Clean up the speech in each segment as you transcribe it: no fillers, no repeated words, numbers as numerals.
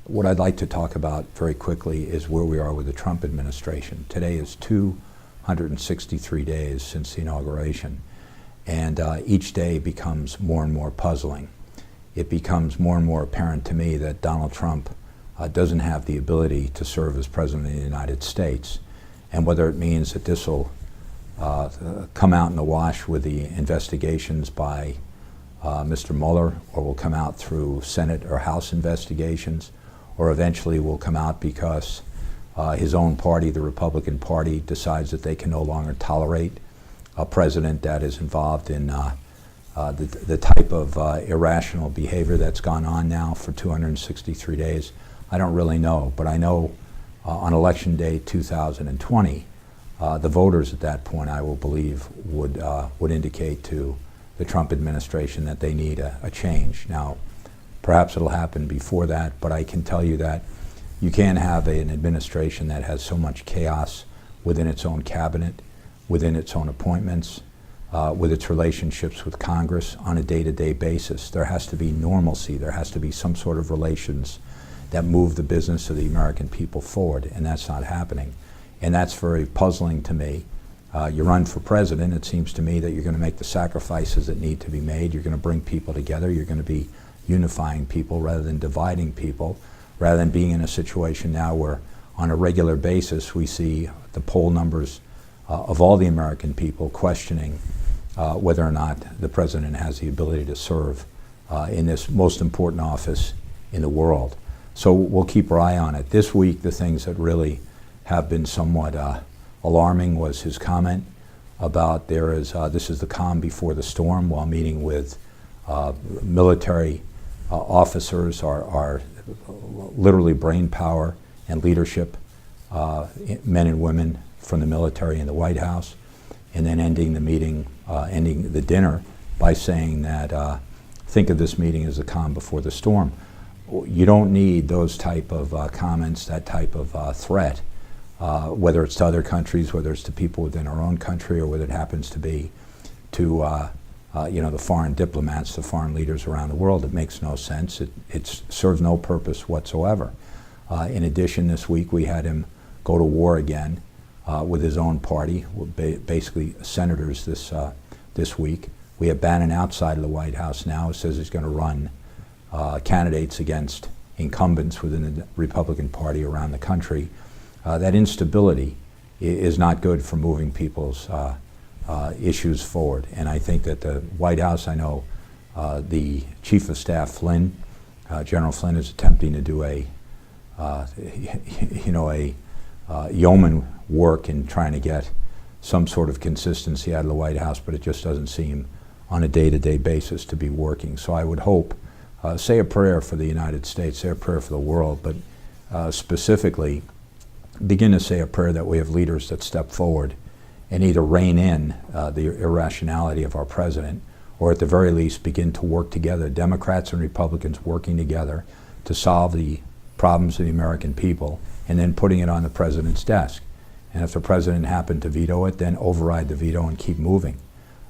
What I'd like to talk about very quickly is where we are with the Trump administration. Today is 263 days since the inauguration, and each day becomes more and more puzzling. It becomes more and more apparent to me that Donald Trump doesn't have the ability to serve as President of the United States, and whether it means that this will come out in the wash with the investigations by Mr. Mueller, or will come out through Senate or House investigations, or eventually will come out because his own party, the Republican Party, decides that they can no longer tolerate a president that is involved in the type of irrational behavior that's gone on now for 263 days. I don't really know, but I know on Election Day 2020, the voters at that point, I will believe, would indicate to the Trump administration that they need a change. Now, perhaps it'll happen before that, but I can tell you that you can't have an administration that has so much chaos within its own cabinet, within its own appointments, with its relationships with Congress on a day-to-day basis. There has to be normalcy. There has to be some sort of relations that move the business of the American people forward, and that's not happening. And that's very puzzling to me. You run for president, it seems to me that you're going to make the sacrifices that need to be made. You're going to bring people together. You're going to be unifying people rather than dividing people, rather than being in a situation now where on a regular basis we see the poll numbers of all the American people questioning whether or not the president has the ability to serve in this most important office in the world. So we'll keep our eye on it. This week, the things that really have been somewhat alarming was his comment about this is the calm before the storm, while meeting with military officers, are literally brain power and leadership men and women from the military in the White House, and then ending the meeting, ending the dinner by saying that think of this meeting as the calm before the storm. You don't need those type of comments, that type of threat, whether it's to other countries, whether it's to people within our own country, or whether it happens to be to the foreign diplomats, the foreign leaders around the world. It makes no sense. It serves no purpose whatsoever. In addition, this week we had him go to war again with his own party, basically senators this week. We have Bannon outside of the White House now who says he's going to run candidates against incumbents within the Republican Party around the country. That instability is not good for moving people's issues forward. And I think that the White House, I know the Chief of Staff Flynn, General Flynn, is attempting to do a yeoman work in trying to get some sort of consistency out of the White House, but it just doesn't seem on a day-to-day basis to be working. So I would hope, say a prayer for the United States, say a prayer for the world, but specifically begin to say a prayer that we have leaders that step forward and either rein in the irrationality of our president, or at the very least begin to work together, Democrats and Republicans working together to solve the problems of the American people, and then putting it on the president's desk. And if the president happened to veto it, then override the veto and keep moving.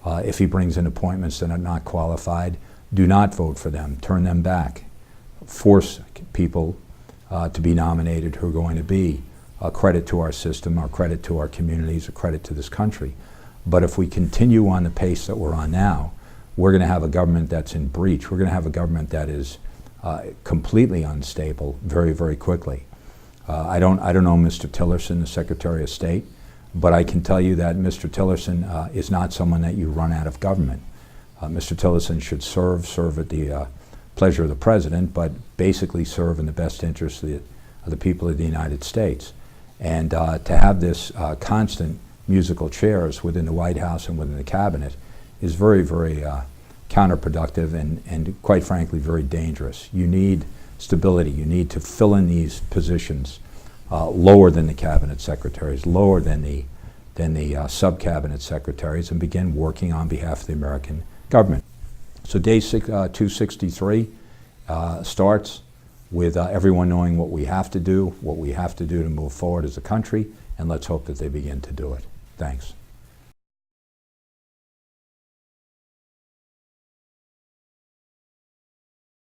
If he brings in appointments that are not qualified, do not vote for them, turn them back. Force people to be nominated who are going to be a credit to our system, a credit to our communities, a credit to this country. But if we continue on the pace that we're on now, we're going to have a government that's in breach. We're going to have a government that is completely unstable very, very quickly. I don't know Mr. Tillerson, the Secretary of State, but I can tell you that Mr. Tillerson is not someone that you run out of government. Mr. Tillerson should serve at the pleasure of the president, but basically serve in the best interest of the people of the United States. And to have this constant musical chairs within the White House and within the cabinet is very, very counterproductive and quite frankly very dangerous. You need stability. You need to fill in these positions lower than the cabinet secretaries, lower than the sub-cabinet secretaries, and begin working on behalf of the American government. So day 263 starts with everyone knowing what we have to do to move forward as a country, and let's hope that they begin to do it. Thanks.